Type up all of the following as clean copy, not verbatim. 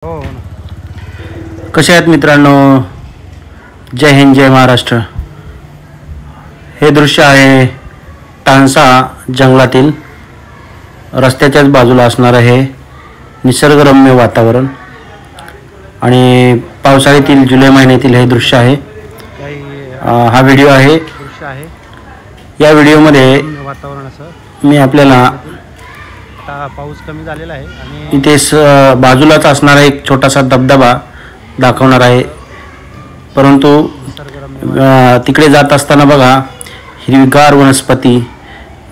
हो ना. कसे आहेत मित्रांनो? जय हिंद, जय महाराष्ट्र. हे दृश्य आहे तानसा जंगलातील रस्त्याच्याच बाजूला असणारं हे निसर्गरम्य वातावरण आणि पावसाळ्यातील जुलै महिन्यातील हे दृश्य आहे. हा व्हिडिओ आहे. दृश्य आहे या व्हिडिओमध्ये वातावरण असं मी आपल्याला आता पाऊस कमी झालेला आहे आणि इथे बाजूलाच असणारा एक छोटासा धबधबा दाखवणार आहे. परंतु तिकडे जात असताना बघा हिरवीगार वनस्पती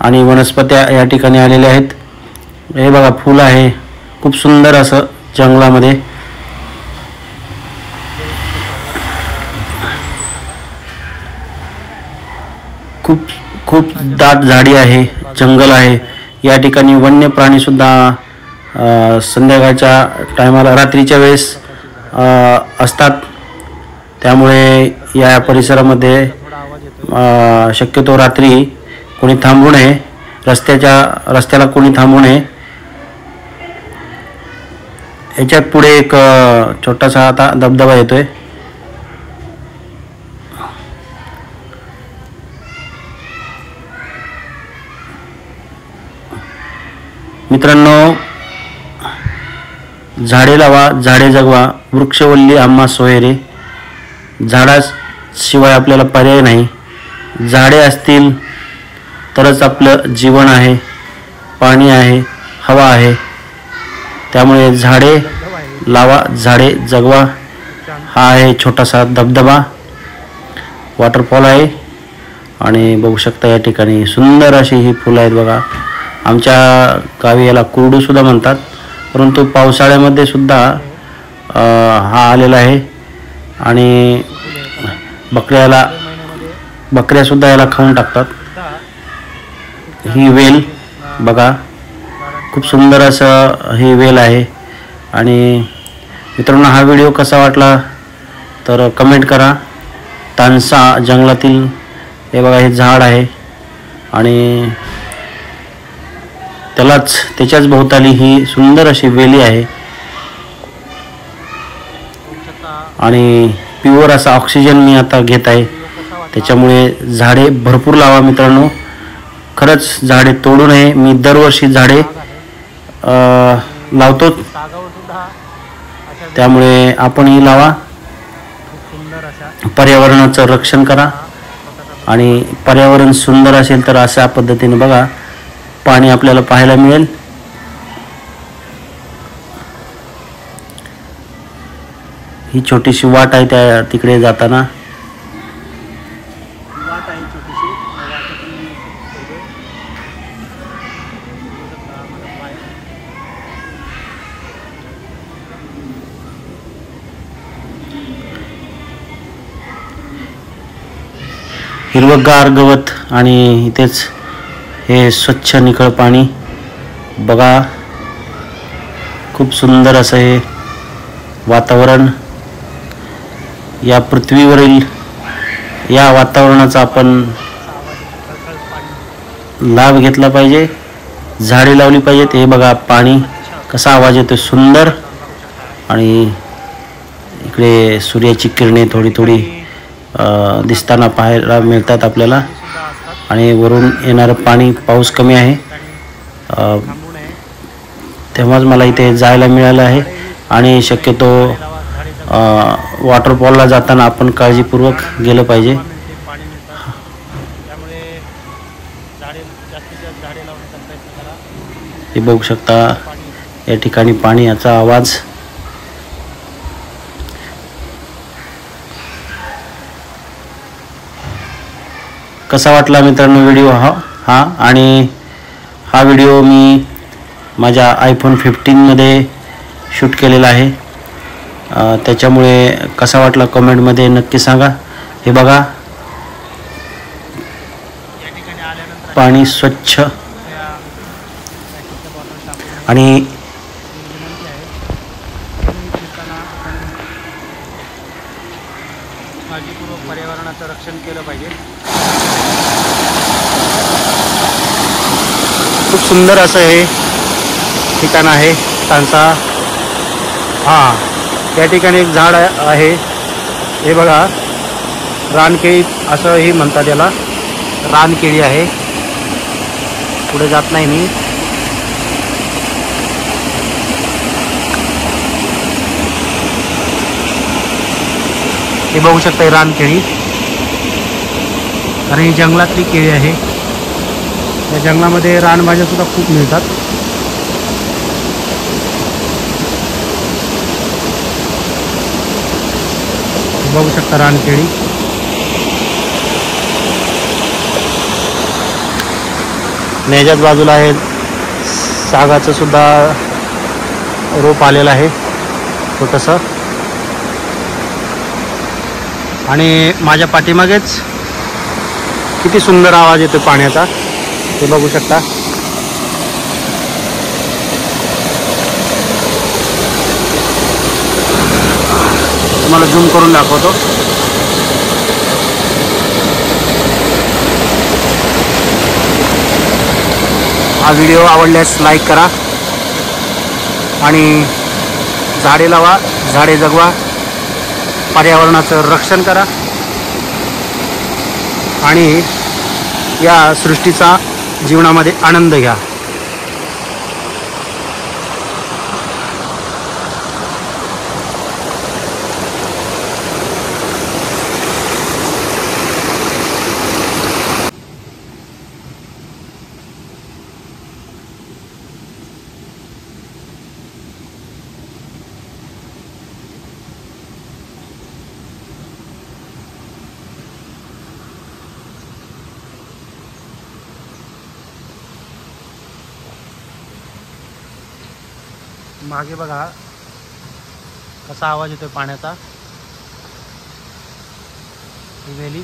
आणि वनस्पत्या या ठिकाणी आलेल्या आहेत. हे बघा फूल आहे खूप सुंदर असं जंगलामध्ये. खूप खूप दाट झाडी आहे, जंगल आहे. या ठिकाणी वन्य प्राणी सुद्धा संध्याकाळच्या टायमाला रात्रीच्या वेळेस असतात. त्यामुळे या परिसरामध्ये शक्यतो रात्री कोणी थांबू नये, रस्त्याला कोणी थांबू नये. याच्यात पुढे एक छोटासा आता धबधबा येतोय. मित्रांनो, झाडे लावा, झाडे जगवा, वृक्षवल्ली आम्हा सोयरे. झाडाशिवाय आपल्याला पर्याय नाही. झाडे असतील तरच आपलं जीवन आहे, पाणी आहे, हवा आहे. त्यामुळे झाडे लावा, झाडे जगवा. हा आहे छोटासा धबधबा, वॉटरफॉल आहे आणि बघू शकता या ठिकाणी सुंदर अशी ही फुलं आहेत बघा. आमच्या गावी याला कुरडू सुद्धा म्हणतात, परंतु पावसाळ्यामध्ये सुद्धा हा आलेला आहे आणि बकऱ्या सुद्धा याला खाऊन टाकतात. ही वेल बघा, खूप सुंदर असं ही वेल आहे. आणि मित्रांनो, हा व्हिडिओ कसा वाटला तर कमेंट करा. तानसा जंगलातील हे बघा, हे झाड आहे आणि त्याच्याच भोवताली ही सुंदर अशी वेली आहे आणि प्युअर असा ऑक्सिजन मी आता घेत आहे. त्याच्यामुळे झाडे भरपूर लावा मित्रांनो. खरंच झाडे तोडू नये. मी दरवर्षी झाडे लावतो, त्यामुळे आपणही लावा. पर्यावरणाचं रक्षण करा आणि पर्यावरण सुंदर असेल तर अशा पद्धतीने बघा पाणी आपल्याला पाहायला मिळेल. ही छोटीशी वाट आहे त्या तिकडे जाताना. हिरवगार गवत आणि इथेच हे स्वच्छ निखळ पाणी बघा. खूप सुंदर असं हे वातावरण. या पृथ्वीवरील या वातावरणाचा आपण लाभ घेतला पाहिजे, झाडे लावली पाहिजेत. हे बघा पाणी कसा आवाज येतो सुंदर. आणि इकडे सूर्याची किरणे थोडी थोडी दिसताना पाहायला मिळतात आपल्याला. आणि वरून येणारं पाणी, पाऊस कमी आहे तेव्हाच मला इथे जायला मिळालं आहे. आणि शक्यतो वॉटरफॉलला जाताना आपण काळजीपूर्वक गेलं पाहिजे. हे बघू शकता या ठिकाणी पाणी, याचा आवाज. कसा वाटला मित्रांनो व्हिडिओ हा? आणि हा व्हिडिओ मी माझ्या iPhone 15 मध्ये शूट केलेला आहे. त्याच्यामुळे कसा वाटला कमेंटमध्ये नक्की सांगा. हे बघा पाणी स्वच्छ आणि पर्यावरणाचं रक्षण केलं पाहिजे. खूप सुंदर असं हे ठिकाण आहे तानसा हां, त्या ठिकाणी एक झाड आहे. हे बघा, रानकेळी असंही म्हणतात याला. रानकेळी आहे. पुढे जात नाही मी. हे बघू शकता, ही रानकेळी. आणि ही जंगलातली केळी आहे. या जंगलामध्ये रानभाज्या सुद्धा खूप मिळतात. बघू शकता रानकेळी. याच्याच बाजूला आहे सागाचं सुद्धा रोप आलेलं आहे छोटंसं. आणि माझ्या पाठीमागेच किती सुंदर आवाज येतो पाण्याचा, ते बघू शकता. तुम्हाला झूम करून दाखवतो. हा व्हिडिओ आवडल्यास लाईक करा आणि झाडे लावा, झाडे जगवा, पर्यावरणाचं रक्षण करा आणि या सृष्टीचा जीवनामध्ये आनंद घ्या. मागे बघा कसा आवाज येतोय पाण्याचा. ही वेली